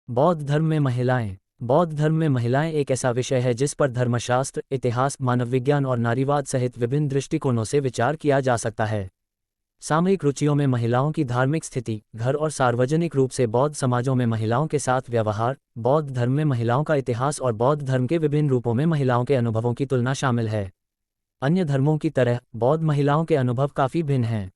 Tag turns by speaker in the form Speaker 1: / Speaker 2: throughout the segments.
Speaker 1: बौद्ध धर्म में महिलाएं। बौद्ध धर्म में महिलाएं एक ऐसा विषय है जिस पर धर्मशास्त्र, इतिहास, मानव विज्ञान और नारीवाद सहित विभिन्न दृष्टिकोणों से विचार किया जा सकता है। सामयिक रुचियों में महिलाओं की धार्मिक स्थिति, घर और सार्वजनिक रूप से बौद्ध समाजों में महिलाओं के साथ व्यवहार, बौद्ध धर्म में महिलाओं का इतिहास और बौद्ध धर्म के विभिन्न रूपों में महिलाओं के अनुभवों की तुलना शामिल है। अन्य धर्मों की तरह बौद्ध महिलाओं के अनुभव काफ़ी भिन्न हैं।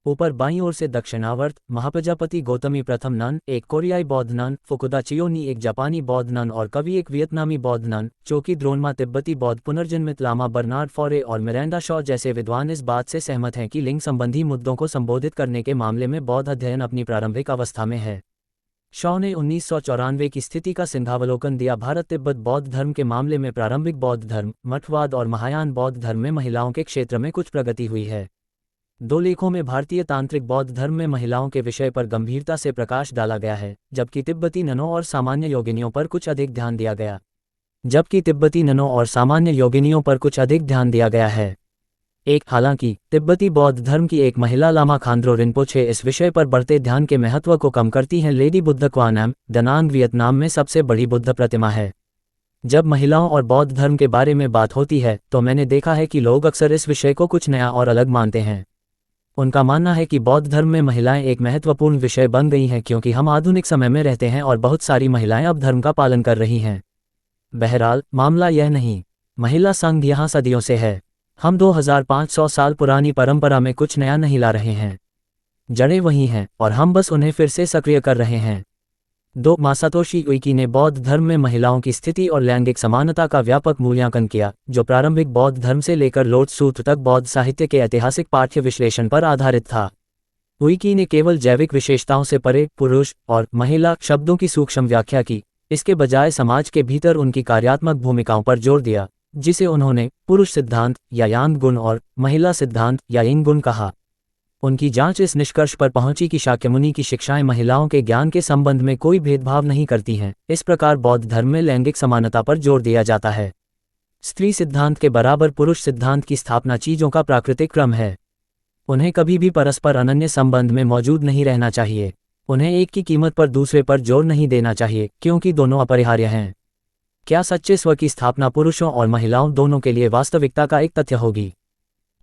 Speaker 1: ऊपर बाईं ओर से दक्षिणावर्त, महाप्रजापति गौतमी प्रथम नन, एक कोरियाई बौद्ध नन, फुकुदा चियोनी एक जापानी बौद्ध नन और कवि एक वियतनामी बौद्ध नन, चोकी द्रोनमा तिब्बती बौद्ध, पुनर्जन्मित लामा बर्नार्ड फॉरे और मिरांडा शॉ जैसे विद्वान इस बात से सहमत हैं कि लिंग संबंधी मुद्दों को संबोधित करने के मामले में बौद्ध अध्ययन अपनी प्रारंभिक अवस्था में है। शॉ ने 1994 की स्थिति का सिंहावलोकन दिया। भारत तिब्बत बौद्ध धर्म के मामले में प्रारंभिक बौद्ध धर्म, मठवाद और महायान बौद्ध धर्म में महिलाओं के क्षेत्र में कुछ प्रगति हुई है। दो लेखों में भारतीय तांत्रिक बौद्ध धर्म में महिलाओं के विषय पर गंभीरता से प्रकाश डाला गया है, जबकि तिब्बती ननों और सामान्य योगिनियों पर कुछ अधिक ध्यान दिया गया है। हालांकि तिब्बती बौद्ध धर्म की एक महिला लामा खांद्रो रिनपोछे इस विषय पर बढ़ते ध्यान के महत्व को कम करती हैं। लेडी बुद्ध क्वानाम, दनांग वियतनाम में सबसे बड़ी बुद्ध प्रतिमा है। जब महिलाओं और बौद्ध धर्म के बारे में बात होती है तो मैंने देखा है कि लोग अक्सर इस विषय को कुछ नया और अलग मानते हैं। उनका मानना है कि बौद्ध धर्म में महिलाएं एक महत्वपूर्ण विषय बन गई हैं क्योंकि हम आधुनिक समय में रहते हैं और बहुत सारी महिलाएं अब धर्म का पालन कर रही हैं। बहरहाल, मामला यह नहीं। महिला संघ यहाँ सदियों से है। हम 2500 साल पुरानी परंपरा में कुछ नया नहीं ला रहे हैं। जड़ें वही हैं और हम बस उन्हें फिर से सक्रिय कर रहे हैं। मासातोशी उइकी ने बौद्ध धर्म में महिलाओं की स्थिति और लैंगिक समानता का व्यापक मूल्यांकन किया, जो प्रारंभिक बौद्ध धर्म से लेकर लोट सूत्र तक बौद्ध साहित्य के ऐतिहासिक पाठ्य विश्लेषण पर आधारित था। उइकी ने केवल जैविक विशेषताओं से परे पुरुष और महिला शब्दों की सूक्ष्म व्याख्या की, इसके बजाय समाज के भीतर उनकी कार्यात्मक भूमिकाओं पर जोर दिया, जिसे उन्होंने पुरुष सिद्धांत या यांग गुण और महिला सिद्धांत या यिंग गुण कहा। उनकी जांच इस निष्कर्ष पर पहुंची कि शाक्यमुनि की शिक्षाएं महिलाओं के ज्ञान के संबंध में कोई भेदभाव नहीं करती हैं। इस प्रकार बौद्ध धर्म में लैंगिक समानता पर जोर दिया जाता है। स्त्री सिद्धांत के बराबर पुरुष सिद्धांत की स्थापना चीजों का प्राकृतिक क्रम है। उन्हें कभी भी परस्पर अनन्य संबंध में मौजूद नहीं रहना चाहिए। उन्हें एक की कीमत पर दूसरे पर जोर नहीं देना चाहिए, क्योंकि दोनों अपरिहार्य हैं। क्या सच्चे स्व की स्थापना पुरुषों और महिलाओं दोनों के लिए वास्तविकता का एक तथ्य होगी?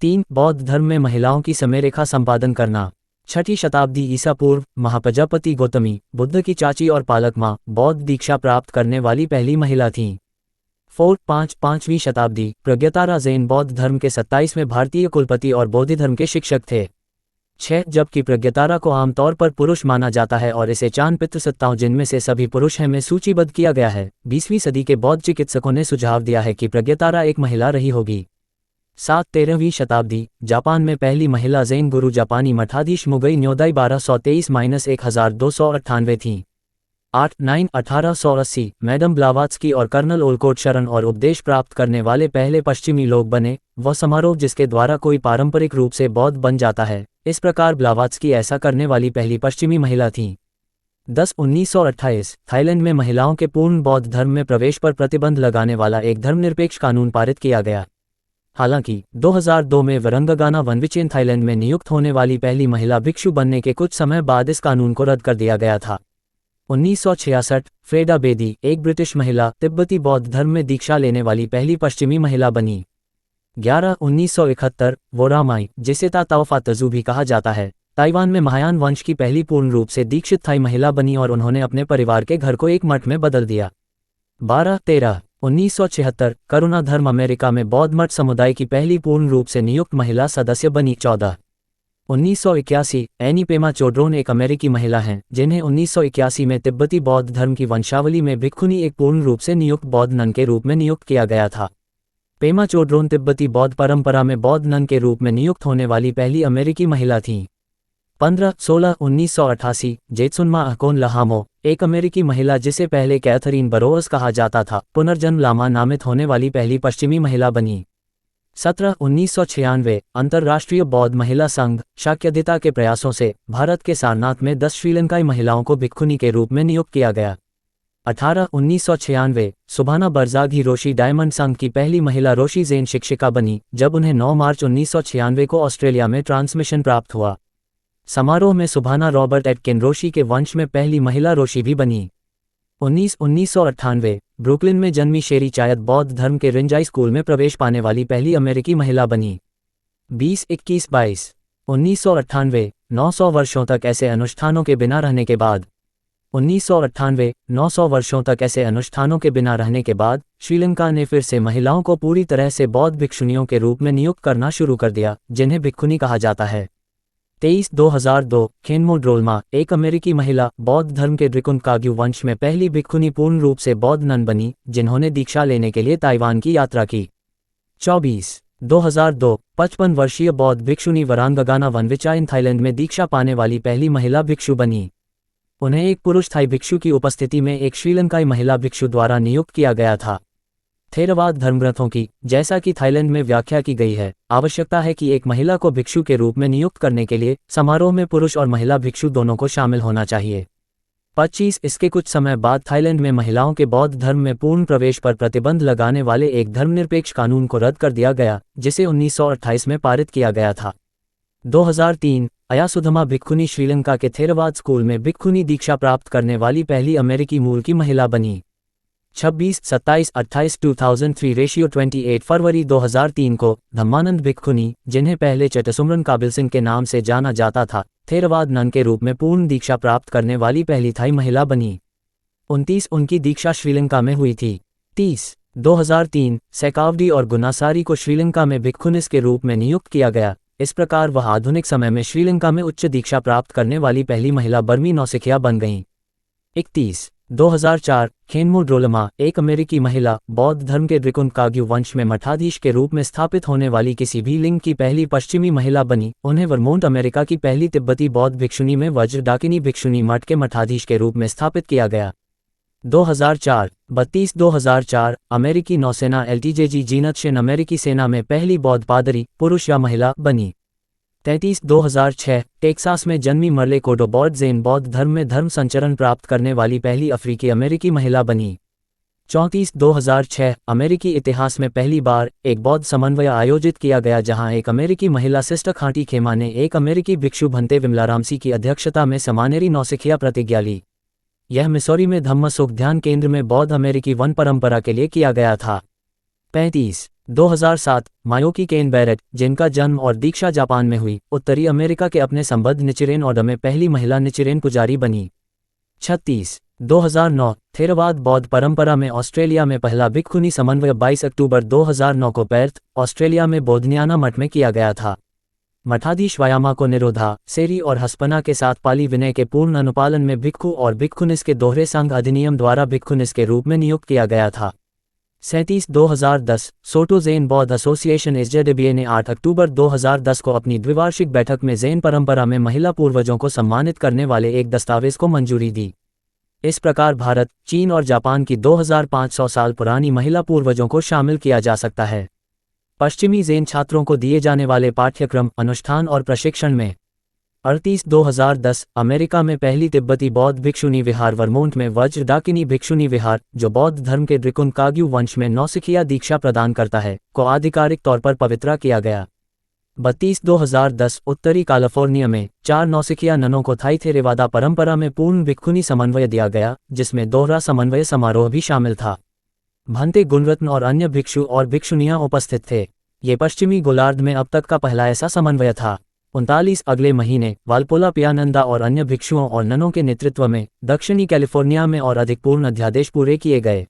Speaker 1: 3. बौद्ध धर्म में महिलाओं की समयरेखा संपादन करना। 6ठी शताब्दी ईसा पूर्व, महाप्रजापति गौतमी, बुद्ध की चाची और पालक मां, बौद्ध दीक्षा प्राप्त करने वाली पहली महिला थीं। 5वीं शताब्दी, प्रज्ञातारा ज़ेन बौद्ध धर्म के 27वें भारतीय कुलपति और बौद्ध धर्म के शिक्षक थे। 6. जबकि प्रज्ञातारा को आमतौर पर पुरुष माना जाता है और इसे चांद पितृसत्ताओं जिनमें से सभी पुरुष हैं में सूचीबद्ध किया गया है, 20वीं सदी के बौद्ध चिकित्सकों ने सुझाव दिया है कि प्रज्ञातारा एक महिला रही होगी। 7. 13वीं शताब्दी, जापान में पहली महिला ज़ेन गुरु जापानी मठाधीश मुगई न्योदाई 1223-1298 थीं। 8. 1880, मैडम ब्लावात्स्की और कर्नल ओलकोट शरण और उपदेश प्राप्त करने वाले पहले पश्चिमी लोग बने, वह समारोह जिसके द्वारा कोई पारंपरिक रूप से बौद्ध बन जाता है। इस प्रकार ब्लावात्स्की ऐसा करने वाली पहली पश्चिमी महिला थीं। 10. 1928, थाईलैंड में महिलाओं के पूर्ण बौद्ध धर्म में प्रवेश पर प्रतिबंध लगाने वाला एक धर्मनिरपेक्ष कानून पारित किया गया। हालांकि 2002 में वरंगगाना वनविचेन थाईलैंड में नियुक्त होने वाली पहली महिला भिक्षु बनने के कुछ समय बाद इस कानून को रद्द कर दिया गया था। 1966, फ्रेडा बेदी, एक ब्रिटिश महिला, तिब्बती बौद्ध धर्म में दीक्षा लेने वाली पहली पश्चिमी महिला बनी। 11. 1971, वोरामाई, जिसे ताओफा तजू भी कहा जाता है, ताइवान में महायान वंश की पहली पूर्ण रूप से दीक्षित थाई महिला बनी और उन्होंने अपने परिवार के घर को एक मठ में बदल दिया। 12. 13. 1976, करुणा धर्म, अमेरिका में बौद्ध मठ समुदाय की पहली पूर्ण रूप से नियुक्त महिला सदस्य बनी। 14. 1981, एनी पेमा चोड्रोन एक अमेरिकी महिला हैं, जिन्हें 1981 में तिब्बती बौद्ध धर्म की वंशावली में भिक्षुनी एक पूर्ण रूप से नियुक्त बौद्ध नन के रूप में नियुक्त किया गया था। पेमा चोड्रोन तिब्बती बौद्ध परंपरा में बौद्ध नन के रूप में नियुक्त होने वाली पहली अमेरिकी महिला थीं। 15. 16. 1988, जेत्सुनमा अकोन लहामो, एक अमेरिकी महिला जिसे पहले कैथरीन बरोअस कहा जाता था, पुनर्जन्म लामा नामित होने वाली पहली पश्चिमी महिला बनी। 17. 1996, अंतर्राष्ट्रीय बौद्ध महिला संघ शाक्यदिता के प्रयासों से भारत के सारनाथ में 10 श्रीलंकाई महिलाओं को भिक्षुनी के रूप में नियुक्त किया गया। 18. 1996, सुभाना बरजाग हिरोशी डायमंड संघ की पहली महिला रोशी ज़ेन शिक्षिका बनी, जब उन्हें 9 मार्च 1996 को ऑस्ट्रेलिया में ट्रांसमिशन प्राप्त हुआ। समारोह में सुभाना रॉबर्ट एटकिन रोशी के वंश में पहली महिला रोशी भी बनी। 1998 ब्रुकलिन में जन्मी शेरी चायत बौद्ध धर्म के रिंजाई स्कूल में प्रवेश पाने वाली पहली अमेरिकी महिला बनी। 20-21-22 1998 900 वर्षों तक ऐसे अनुष्ठानों के बिना रहने के बाद 900 वर्षों तक ऐसे अनुष्ठानों के बिना रहने के बाद श्रीलंका ने फिर से महिलाओं को पूरी तरह से बौद्ध भिक्षुणियों के रूप में नियुक्त करना शुरू कर दिया, जिन्हें भिक्षुणी कहा जाता है। 23-2002 खेनमो ड्रोल्मा, एक अमेरिकी महिला, बौद्ध धर्म के ड्रिकुन काग्यू वंश में पहली भिक्षुणी पूर्ण रूप से बौद्ध नन बनी, जिन्होंने दीक्षा लेने के लिए ताइवान की यात्रा की। 24-2002 55 वर्षीय बौद्ध भिक्षुणी वरांगगाना वनविचाइन थाईलैंड में दीक्षा पाने वाली पहली महिला भिक्षु बनी। उन्हें एक पुरुष थाई भिक्षु की उपस्थिति में एक श्रीलंकाई महिला भिक्षु द्वारा नियुक्त किया गया था। थेरवाद धर्मग्रंथों की, जैसा कि थाईलैंड में व्याख्या की गई है, आवश्यकता है कि एक महिला को भिक्षु के रूप में नियुक्त करने के लिए समारोह में पुरुष और महिला भिक्षु दोनों को शामिल होना चाहिए। 25 इसके कुछ समय बाद थाईलैंड में महिलाओं के बौद्ध धर्म में पूर्ण प्रवेश पर प्रतिबंध लगाने वाले एक धर्मनिरपेक्ष कानून को रद्द कर दिया गया, जिसे 1928 में पारित किया गया था। 2003 अयासुधमा भिक्षुनी श्रीलंका के थेरवाद स्कूल में भिक्षुनी दीक्षा प्राप्त करने वाली पहली अमेरिकी मूल की महिला बनी। 26-27-28 2003 रेशियो 28 फरवरी 2003 को धम्मानंद भिक्षुनी, जिन्हें पहले चटसुमरन काबिल सिंह के नाम से जाना जाता था, थेरवाद नन के रूप में पूर्ण दीक्षा प्राप्त करने वाली पहली थाई महिला बनी। 29 उनकी दीक्षा श्रीलंका में हुई थी। 30-2003 सेकावडी और गुनासारी को श्रीलंका में भिक्षुनिस के रूप में नियुक्त किया गया। इस प्रकार वह आधुनिक समय में श्रीलंका में उच्च दीक्षा प्राप्त करने वाली पहली महिला बर्मी नौसिखिया बन गईं। 31-2004 खेनमो ड्रोलमा, एक अमेरिकी महिला, बौद्ध धर्म के ड्रिकुन काग्यू वंश में मठाधीश के रूप में स्थापित होने वाली किसी भी लिंग की पहली पश्चिमी महिला बनी। उन्हें वर्मोंट अमेरिका की पहली तिब्बती बौद्ध भिक्षुणी में वज्र डाकिनी भिक्षुणी मठ के मठाधीश के रूप में स्थापित किया गया। 2004 32-2004 अमेरिकी नौसेना एलटीजेजी जीनत शिन अमेरिकी सेना में पहली बौद्ध पादरी, पुरुष या महिला, बनी। 33-2006 टेक्सास में जन्मी मर्ले कोडो बौद्ध ज़ेन बौद्ध धर्म में धर्म संचरण प्राप्त करने वाली पहली अफ्रीकी अमेरिकी महिला बनी। 34-2006 अमेरिकी इतिहास में पहली बार एक बौद्ध समन्वय आयोजित किया गया, जहां एक अमेरिकी महिला सिस्टर खांटी खेमा ने एक अमेरिकी भिक्षु भंते विमलारामसी की अध्यक्षता में समानेरी नौसिखिया प्रतिज्ञा ली। यह मिसौरी में धम्मसुख ध्यान केंद्र में बौद्ध अमेरिकी वन परंपरा के लिए किया गया था। 35-2007 मायोकी केन बैरेट, जिनका जन्म और दीक्षा जापान में हुई, उत्तरी अमेरिका के अपने संबद्ध निचिरेन ऑर्डर में पहली महिला निचिरेन पुजारी बनी। 36-2009 थेरवाद बौद्ध परंपरा में ऑस्ट्रेलिया में पहला भिक्षुनी समन्वय 22 अक्टूबर 2009 को पेर्थ, ऑस्ट्रेलिया में बोधनियाना मठ में किया गया था। मठाधीश वायामा को निरोधा, सेरी और हस्पना के साथ पाली विनय के पूर्ण अनुपालन में भिक्षु और भिक्षुनिस के दोहरे संघ अधिनियम द्वारा भिक्षुनिस के रूप में नियुक्त किया गया था। 37-2010 सोटो ज़ेन बौद्ध एसोसिएशन एसजेडबीए ने 8 अक्टूबर 2010 को अपनी द्विवार्षिक बैठक में ज़ेन परंपरा में महिला पूर्वजों को सम्मानित करने वाले एक दस्तावेज को मंजूरी दी। इस प्रकार भारत, चीन और जापान की 2500 साल पुरानी महिला पूर्वजों को शामिल किया जा सकता है। पश्चिमी ज़ेन छात्रों को दिए जाने वाले पाठ्यक्रम, अनुष्ठान और प्रशिक्षण में 38-2010 अमेरिका में पहली तिब्बती बौद्ध भिक्षुनी विहार वर्मोंट में वज्र डाकिनी भिक्षुनी विहार, जो बौद्ध धर्म के ड्रिकुन काग्यू वंश में नौसिखिया दीक्षा प्रदान करता है, को आधिकारिक तौर पर पवित्रा किया गया। 32-2010 उत्तरी कैलिफोर्निया में 4 नौसिखिया ननों को थाई थेरेवादा परंपरा में पूर्ण भिक्षुनी समन्वय दिया गया, जिसमें दोहरा समन्वय समारोह भी शामिल था। भंते गुणरत्न और अन्य भिक्षु और भिक्षुनियां उपस्थित थे। ये पश्चिमी गोलार्ध में अब तक का पहला ऐसा समन्वय था। 39 अगले महीने वालपोला पियानंदा और अन्य भिक्षुओं और ननों के नेतृत्व में दक्षिणी कैलिफोर्निया में और अधिक पूर्ण अध्यादेश पूरे किए गए।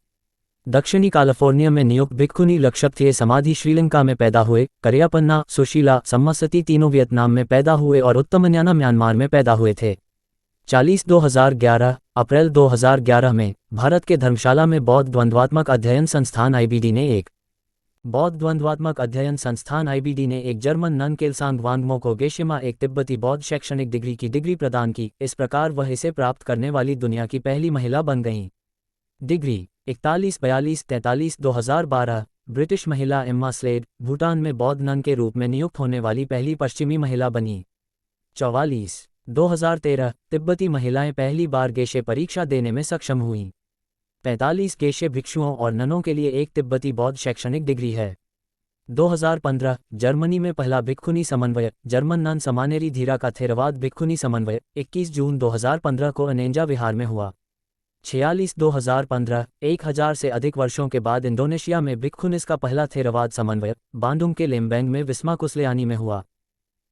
Speaker 1: दक्षिणी कैलिफोर्निया में नियुक्त भिक्षुनी लक्षपथिय समाधि श्रीलंका में पैदा हुए, करियापन्ना, सुशीला, सम्मसती तीनों वियतनाम में पैदा हुए और उत्तमन्याना म्यांमार में पैदा हुए थे। 40-2011 अप्रैल 2011 में भारत के धर्मशाला में बौद्ध द्वंद्वात्मक अध्ययन संस्थान आईबीडी ने एक जर्मन नन केल्सांग वांगमो को गेशिमा एक तिब्बती बौद्ध शैक्षणिक डिग्री की डिग्री प्रदान की। इस प्रकार वह इसे प्राप्त करने वाली दुनिया की पहली महिला बन गईं। डिग्री 41-42-43 2012 ब्रिटिश महिला एम्मा स्लेड, भूटान में बौद्ध नन के रूप में नियुक्त होने वाली पहली पश्चिमी महिला बनी। 44-2013 तिब्बती महिलाएं पहली बार गेशे परीक्षा देने में सक्षम हुईं। 45 गेशे भिक्षुओं और ननों के लिए एक तिब्बती बौद्ध शैक्षणिक डिग्री है। 2015 जर्मनी में पहला भिक्षुनी समन्वय, जर्मन नन समानेरी धीरा का थेरवाद भिक्षुनी समन्वय 21 जून 2015 को अनेंजा विहार में हुआ। 46 2015 1000 से अधिक वर्षों के बाद इंडोनेशिया में भिक्खुनिस का पहला थेरवाद समन्वय बांडुंग के लेम्बैंग में विस्मा कुसलेयानी में हुआ।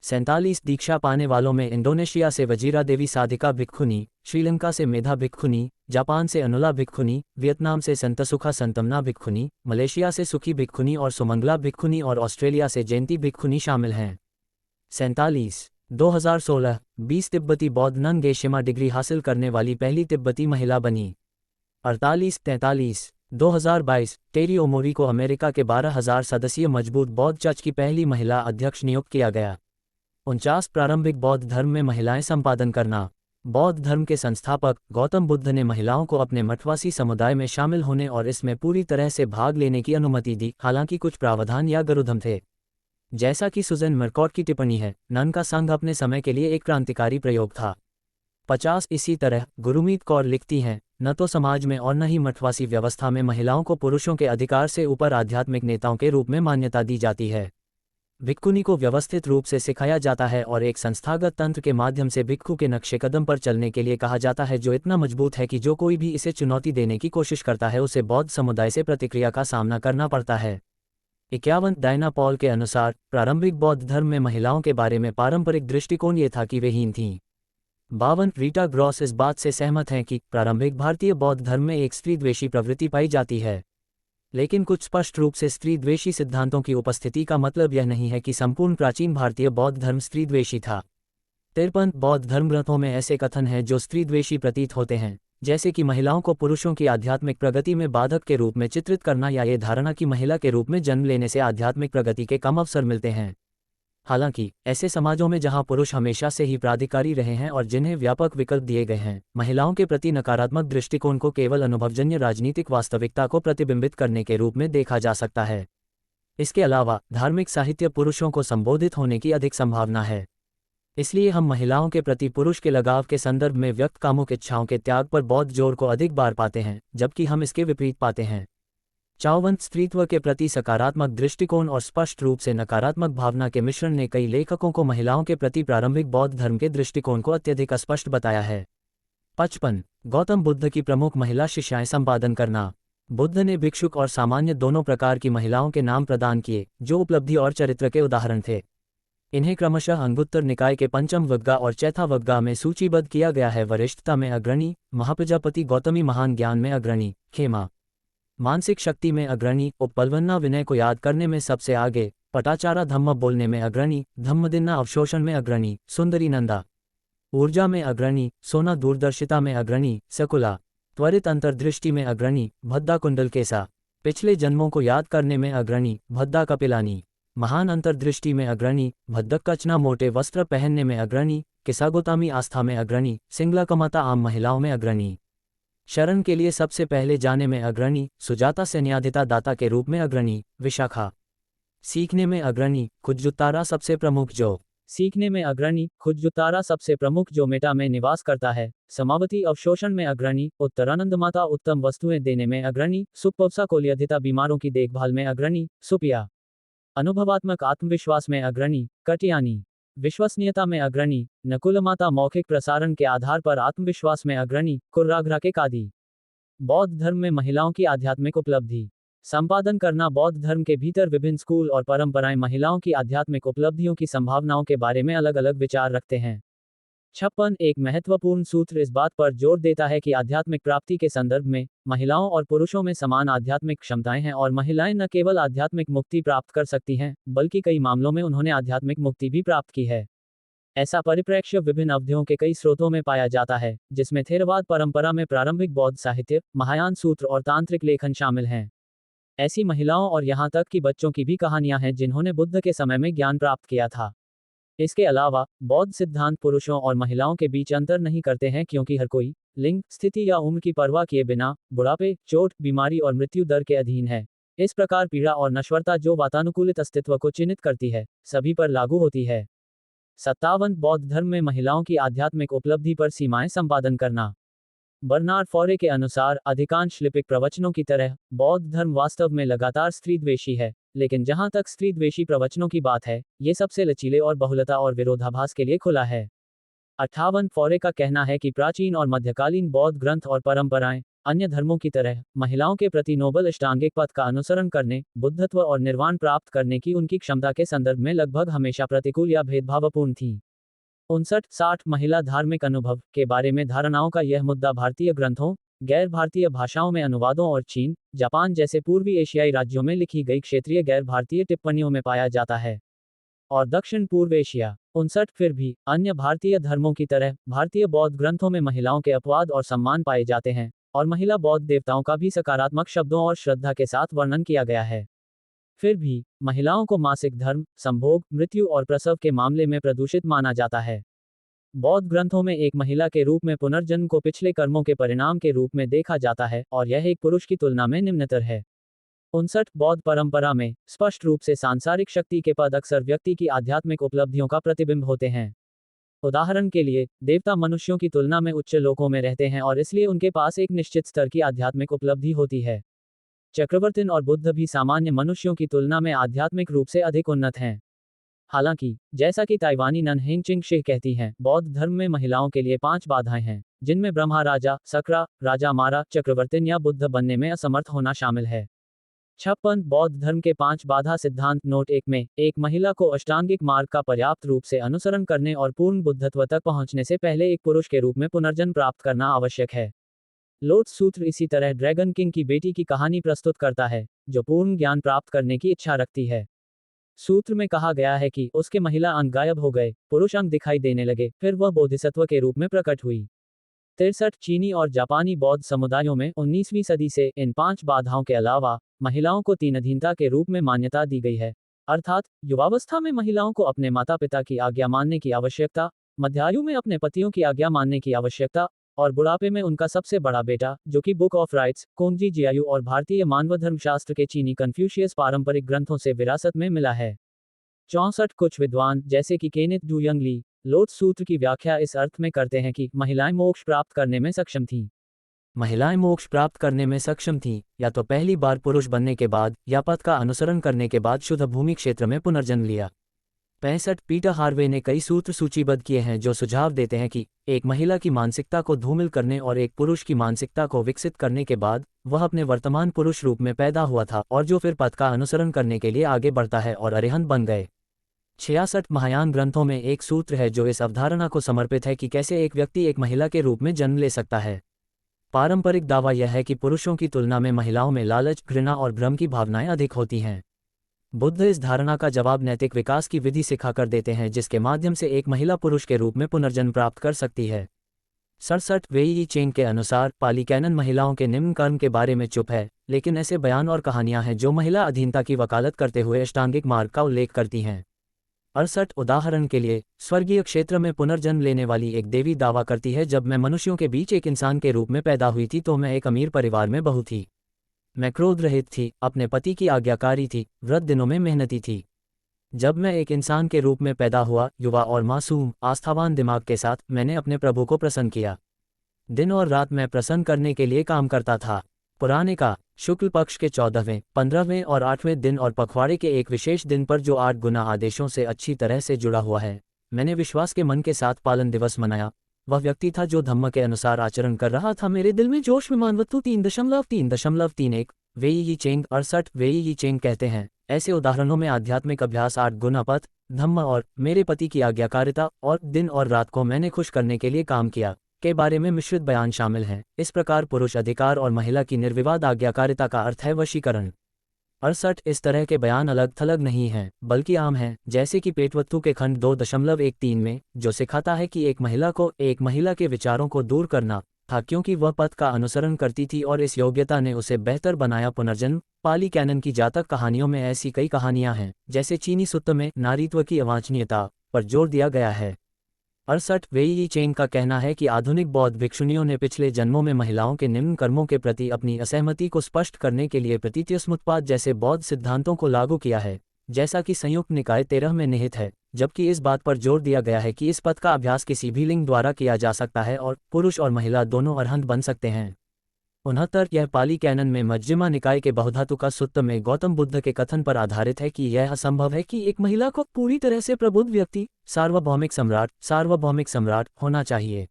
Speaker 1: 47 दीक्षा पाने वालों में इंडोनेशिया से वजीरा देवी साधिका भिक्खुनी, श्रीलंका से मेधा भिक्खुनी, जापान से अनुला भिक्खुनी, वियतनाम से संतसुखा संतमना भिक्खुनी, मलेशिया से सुखी भिक्खुनी और सुमंगला भिक्खुनी और ऑस्ट्रेलिया से जयंती भिक्खुनी शामिल हैं। 47 2016 20 तिब्बती बौद्ध नन गेशिमा डिग्री हासिल करने वाली पहली तिब्बती महिला बनी। 48 43 2022 टेरी ओमोरी को अमेरिका के 12,000 सदस्यीय मजबूत बौद्ध चर्च की पहली महिला अध्यक्ष नियुक्त किया गया। 49 प्रारंभिक बौद्ध धर्म में महिलाएं संपादन करना। बौद्ध धर्म के संस्थापक गौतम बुद्ध ने महिलाओं को अपने मठवासी समुदाय में शामिल होने और इसमें पूरी तरह से भाग लेने की अनुमति दी, हालांकि कुछ प्रावधान या गरुधम थे। जैसा कि सुजैन मर्कॉट की टिप्पणी है, नन का संघ अपने समय के लिए एक क्रांतिकारी प्रयोग था। 50 इसी तरह गुरमीत कौर लिखती हैं, न तो समाज में और न ही मठवासी व्यवस्था में महिलाओं को पुरुषों के अधिकार से ऊपर आध्यात्मिक नेताओं के रूप में मान्यता दी जाती है। भिक्खुनी को व्यवस्थित रूप से सिखाया जाता है और एक संस्थागत तंत्र के माध्यम से भिक्खु के नक्शे कदम पर चलने के लिए कहा जाता है, जो इतना मजबूत है कि जो कोई भी इसे चुनौती देने की कोशिश करता है उसे बौद्ध समुदाय से प्रतिक्रिया का सामना करना पड़ता है। 51 डायना पॉल के अनुसार प्रारंभिक बौद्ध धर्म में महिलाओं के बारे में पारंपरिक दृष्टिकोण ये था कि वे हीन थीं। 52 रीटा ग्रॉस इस बात से सहमत हैं कि प्रारंभिक भारतीय बौद्ध धर्म में एक स्त्रीद्वेषी प्रवृत्ति पाई जाती है, लेकिन कुछ स्पष्ट रूप से स्त्रीद्वेषी सिद्धांतों की उपस्थिति का मतलब यह नहीं है कि संपूर्ण प्राचीन भारतीय बौद्ध धर्म स्त्रीद्वेषी था। 53 बौद्ध धर्मग्रंथों में ऐसे कथन हैं जो स्त्रीद्वेषी प्रतीत होते हैं, जैसे कि महिलाओं को पुरुषों की आध्यात्मिक प्रगति में बाधक के रूप में चित्रित करना या ये धारणा कि महिला के रूप में जन्म लेने से आध्यात्मिक प्रगति के कम अवसर मिलते हैं। हालांकि ऐसे समाजों में जहां पुरुष हमेशा से ही प्राधिकारी रहे हैं और जिन्हें व्यापक विकल्प दिए गए हैं, महिलाओं के प्रति नकारात्मक दृष्टिकोण को केवल अनुभवजन्य राजनीतिक वास्तविकता को प्रतिबिंबित करने के रूप में देखा जा सकता है। इसके अलावा धार्मिक साहित्य पुरुषों को संबोधित होने की अधिक संभावना है। इसलिए हम महिलाओं के प्रति पुरुष के लगाव के संदर्भ में व्यक्त कामुक इच्छाओं के त्याग पर बौद्ध जोर को अधिक बार पाते हैं, जबकि हम इसके विपरीत पाते हैं। 54 स्त्रीत्व के प्रति सकारात्मक दृष्टिकोण और स्पष्ट रूप से नकारात्मक भावना के मिश्रण ने कई लेखकों को महिलाओं के प्रति प्रारंभिक बौद्ध धर्म के दृष्टिकोण को अत्यधिक अस्पष्ट बताया है। 55 गौतम बुद्ध की प्रमुख महिला शिष्याएं संपादन करना। बुद्ध ने भिक्षुक और सामान्य दोनों प्रकार की महिलाओं के नाम प्रदान किए, जो उपलब्धि और चरित्र के उदाहरण थे। इन्हें क्रमशः अंगुत्तर निकाय के पंचम वग्गा और चौथा वग्गा में सूचीबद्ध किया गया है। वरिष्ठता में अग्रणी महाप्रजापति गौतमी, महान ज्ञान में अग्रणी खेमा, मानसिक शक्ति में अग्रणी उपपलवन्ना, विनय को याद करने में सबसे आगे पटाचारा, धम्म बोलने में अग्रणी धम्मदिन्ना, अवशोषण में अग्रणी सुंदरी नंदा, ऊर्जा में अग्रणी सोना, दूरदर्शिता में अग्रणी सकुला, त्वरित अंतर्दृष्टि में अग्रणी भद्दा कुंडलकेसा, पिछले जन्मों को याद करने में अग्रणी भद्दा कपिलानी, महान अंतर्दृष्टि में अग्रणी भद्दक कचना, मोटे वस्त्र पहनने में अग्रणी किसागोतामी, आस्था में अग्रणी सिंगला कमाता, आम महिलाओं में अग्रणी शरण के लिए सबसे पहले जाने में अग्रणी सुजाता, सैन्याधिता दाता के रूप में अग्रणी विशाखा, सीखने में अग्रणी खुज्जुतारा, सबसे प्रमुख जो सीखने में अग्रणी खुज्जुतारा, सबसे प्रमुख जो मेटा में निवास करता है। समावती, अवशोषण में अग्रणी उत्तरानंद माता, उत्तम वस्तुएं देने में अग्रणी सुपवसा, कोलियधिता, बीमारों की देखभाल में अग्रणी सुपिया, अनुभवात्मक आत्मविश्वास में अग्रणी कटियानी, विश्वसनीयता में अग्रणी नकुलमाता, मौखिक प्रसारण के आधार पर आत्मविश्वास में अग्रणी कुर्राग्रा के कादी। बौद्ध धर्म में महिलाओं की आध्यात्मिक उपलब्धि संपादन करना। बौद्ध धर्म के भीतर विभिन्न स्कूल और परंपराएं महिलाओं की आध्यात्मिक उपलब्धियों की संभावनाओं के बारे में अलग अलग विचार रखते हैं। 56 एक महत्वपूर्ण सूत्र इस बात पर जोर देता है कि आध्यात्मिक प्राप्ति के संदर्भ में महिलाओं और पुरुषों में समान आध्यात्मिक क्षमताएं हैं और महिलाएं न केवल आध्यात्मिक मुक्ति प्राप्त कर सकती हैं, बल्कि कई मामलों में उन्होंने आध्यात्मिक मुक्ति भी प्राप्त की है। ऐसा परिप्रेक्ष्य विभिन्न अवधियों के कई स्रोतों में पाया जाता है, जिसमें थेरवाद परंपरा में प्रारंभिक बौद्ध साहित्य, महायान सूत्र और तांत्रिक लेखन शामिल हैं। ऐसी महिलाओं और यहाँ तक कि बच्चों की भी कहानियां हैं जिन्होंने बुद्ध के समय में ज्ञान प्राप्त किया था। इसके अलावा बौद्ध सिद्धांत पुरुषों और महिलाओं के बीच अंतर नहीं करते हैं, क्योंकि हर कोई लिंग, स्थिति या उम्र की परवाह किए बिना बुढ़ापे, चोट, बीमारी और मृत्यु दर के अधीन है। इस प्रकार पीड़ा और नश्वरता जो वातानुकूलित अस्तित्व को चिन्हित करती है, सभी पर लागू होती है। 57 बौद्ध धर्म में महिलाओं की आध्यात्मिक उपलब्धि पर सीमाएं संपादन करना। बर्नार्ड फॉरे के अनुसार अधिकांश लिपिक प्रवचनों की तरह बौद्ध धर्म वास्तव में लगातार स्त्रीद्वेषी है, लेकिन जहां तक स्त्रीद्वेषी प्रवचनों की बात है, ये सबसे लचीले और बहुलता और विरोधाभास के लिए खुला है। 58 फौरे का कहना है कि प्राचीन और मध्यकालीन बौद्ध ग्रंथ और परंपराएं अन्य धर्मों की तरह महिलाओं के प्रति नोबल अष्टांगिक पथ का अनुसरण करने, बुद्धत्व और निर्वाण प्राप्त करने की उनकी क्षमता के संदर्भ में लगभग हमेशा प्रतिकूल या भेदभावपूर्ण थी। 59-60 महिला धार्मिक अनुभव के बारे में धारणाओं का यह मुद्दा भारतीय ग्रंथों, गैर भारतीय भाषाओं में अनुवादों और चीन, जापान जैसे पूर्वी एशियाई राज्यों में लिखी गई क्षेत्रीय गैर भारतीय टिप्पणियों में पाया जाता है। और दक्षिण पूर्व एशिया 59 फिर भी अन्य भारतीय धर्मों की तरह भारतीय बौद्ध ग्रंथों में महिलाओं के अपवाद और सम्मान पाए जाते हैं, और महिला बौद्ध देवताओं का भी सकारात्मक शब्दों और श्रद्धा के साथ वर्णन किया गया है। फिर भी महिलाओं को मासिक धर्म, संभोग, मृत्यु और प्रसव के मामले में प्रदूषित माना जाता है। बौद्ध ग्रंथों में एक महिला के रूप में पुनर्जन्म को पिछले कर्मों के परिणाम के रूप में देखा जाता है, और यह एक पुरुष की तुलना में निम्नतर है। 59 बौद्ध परंपरा में स्पष्ट रूप से सांसारिक शक्ति के पद अक्सर व्यक्ति की आध्यात्मिक उपलब्धियों का प्रतिबिंब होते हैं। उदाहरण के लिए, देवता मनुष्यों की तुलना में उच्च लोकों में रहते हैं और इसलिए उनके पास एक निश्चित स्तर की आध्यात्मिक उपलब्धि होती है। चक्रवर्ती और बुद्ध भी सामान्य मनुष्यों की तुलना में आध्यात्मिक रूप से अधिक उन्नत हैं। हालांकि, जैसा कि ताइवानी नन हेंगचिंग शेह कहती हैं, बौद्ध धर्म में महिलाओं के लिए 5 बाधाएं हैं, जिनमें ब्रह्मा राजा, सक्रा, राजा मारा, चक्रवर्ती या बुद्ध बनने में असमर्थ होना शामिल है। 56 बौद्ध धर्म के 5 बाधा सिद्धांत नोट 1 में, एक महिला को अष्टांगिक मार्ग का पर्याप्त रूप से अनुसरण करने और पूर्ण बुद्धत्व तक पहुंचने से पहले एक पुरुष के रूप में पुनर्जन्म प्राप्त करना आवश्यक है। लोटस सूत्र इसी तरह ड्रैगन किंग की बेटी की कहानी प्रस्तुत करता है, जो पूर्ण ज्ञान प्राप्त करने की इच्छा रखती है। सूत्र में कहा गया है कि उसके महिला अंग गायब हो गए, पुरुष अंग दिखाई देने लगे, फिर वह बोधिसत्व के रूप में प्रकट हुई। 63 चीनी और जापानी बौद्ध समुदायों में 19वीं सदी से इन 5 बाधाओं के अलावा महिलाओं को 3 अधीनता के रूप में मान्यता दी गई है, अर्थात युवावस्था में महिलाओं को अपने माता पिता की आज्ञा मानने की आवश्यकता, मध्यायु में अपने पतियों की आज्ञा मानने की आवश्यकता, और बुढ़ापे में उनका सबसे बड़ा बेटा, जो कि बुक ऑफ राइट्स, कोंगजी जियायु और भारतीय मानव धर्मशास्त्र के चीनी कन्फ्यूशियस पारंपरिक ग्रंथों से विरासत में मिला है। 64 कुछ विद्वान, जैसे कि Kenneth Doo Young Lee, Lotus Sutra की व्याख्या इस अर्थ में करते हैं कि महिलाएं मोक्ष प्राप्त करने में सक्षम थीं। महिलाएं मोक्ष प्राप्त करने में सक्षम थीं, या तो पहली बार पुरुष बनने के बाद या पथ का अनुसरण करने के बाद शुद्ध भूमि क्षेत्र में पुनर्जन्म लिया। 65 पीटर हार्वे ने कई सूत्र सूचीबद्ध किए हैं जो सुझाव देते हैं कि एक महिला की मानसिकता को धूमिल करने और एक पुरुष की मानसिकता को विकसित करने के बाद वह अपने वर्तमान पुरुष रूप में पैदा हुआ था, और जो फिर पथ का अनुसरण करने के लिए आगे बढ़ता है और अरिहंत बन गए। 66 महायान ग्रंथों में एक सूत्र है जो इस अवधारणा को समर्पित है कि कैसे एक व्यक्ति एक महिला के रूप में जन्म ले सकता है। पारंपरिक दावा यह है कि पुरुषों की तुलना में महिलाओं में लालच, घृणा और भ्रम की भावनाएं अधिक होती हैं। बुद्ध इस धारणा का जवाब नैतिक विकास की विधि सिखाकर देते हैं, जिसके माध्यम से एक महिला पुरुष के रूप में पुनर्जन्म प्राप्त कर सकती है। 67 वेई चेंग के अनुसार पाली कैनन महिलाओं के निम्न कर्म के बारे में चुप है, लेकिन ऐसे बयान और कहानियां हैं जो महिला अधीनता की वकालत करते हुए अष्टांगिक मार्ग का उल्लेख करती हैं। 68 उदाहरण के लिए, स्वर्गीय क्षेत्र में पुनर्जन्म लेने वाली एक देवी दावा करती है, जब मैं मनुष्यों के बीच एक इंसान के रूप में पैदा हुई थी तो मैं एक अमीर परिवार में बहू थी। मैं क्रोध रहित थी, अपने पति की आज्ञाकारी थी, व्रत दिनों में मेहनती थी। जब मैं एक इंसान के रूप में पैदा हुआ, युवा और मासूम, आस्थावान दिमाग के साथ, मैंने अपने प्रभु को प्रसन्न किया। दिन और रात मैं प्रसन्न करने के लिए काम करता था। पुराने का शुक्ल पक्ष के 14वें, 15वें और 8वें दिन और पखवाड़े के एक विशेष दिन पर जो 8 गुना आदेशों से अच्छी तरह से जुड़ा हुआ है, मैंने विश्वास के मन के साथ पालन दिवस मनाया। वह व्यक्ति था जो धम्म के अनुसार आचरण कर रहा था। मेरे दिल में जोश विमानवत्तु 3.3.31 वेई चेंग 68 वेई चेंग कहते हैं, ऐसे उदाहरणों में आध्यात्मिक अभ्यास 8 गुना पथ, धम्म और मेरे पति की आज्ञाकारिता और दिन और रात को मैंने खुश करने के लिए काम किया के बारे में मिश्रित बयान शामिल हैं। इस प्रकार पुरुष अधिकार और महिला की निर्विवाद आज्ञाकारिता का अर्थ है वशीकरण। 68 इस तरह के बयान अलग थलग नहीं हैं, बल्कि आम हैं, जैसे कि पेटवत्तु के खंड 2.13 में, जो सिखाता है कि एक महिला को एक महिला के विचारों को दूर करना था क्योंकि वह पथ का अनुसरण करती थी और इस योग्यता ने उसे बेहतर बनाया। पुनर्जन्म पाली कैनन की जातक कहानियों में ऐसी कई कहानियां हैं, जैसे चीनी सुत्त में नारीत्व की अवांछनीयता पर जोर दिया गया है। 68 वेई चेंग का कहना है कि आधुनिक बौद्ध भिक्षुणियों ने पिछले जन्मों में महिलाओं के निम्न कर्मों के प्रति अपनी असहमति को स्पष्ट करने के लिए प्रतीत्यसमुत्पाद जैसे बौद्ध सिद्धांतों को लागू किया है, जैसा कि संयुक्त निकाय 13 में निहित है, जबकि इस बात पर जोर दिया गया है कि इस पथ का अभ्यास किसी भी लिंग द्वारा किया जा सकता है और पुरुष और महिला दोनों अरहंत बन सकते हैं। 69 यह पाली कैनन में मजजिमा निकाय के बहुधातुका सुत्त में गौतम बुद्ध के कथन पर आधारित है कि यह असंभव है कि एक महिला को पूरी तरह से प्रबुद्ध व्यक्ति सार्वभौमिक सम्राट होना चाहिए।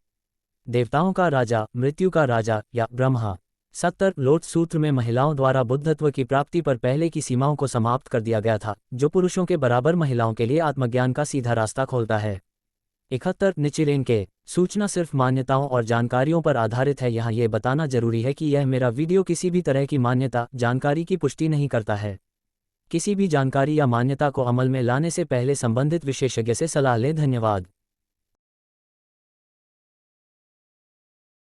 Speaker 1: देवताओं का राजा, मृत्यु का राजा या ब्रह्मा। 70 लोट सूत्र में महिलाओं द्वारा बुद्धत्व की प्राप्ति पर पहले की सीमाओं को समाप्त कर दिया गया था, जो पुरुषों के बराबर महिलाओं के लिए आत्मज्ञान का सीधा रास्ता खोलता है। 71 निचिरेन के सूचना सिर्फ मान्यताओं और जानकारियों पर आधारित है। यहाँ ये बताना जरूरी है कि यह मेरा वीडियो किसी भी तरह की मान्यता जानकारी की पुष्टि नहीं करता है। किसी भी जानकारी या मान्यता को अमल में लाने से पहले संबंधित विशेषज्ञ से सलाह लें। धन्यवाद।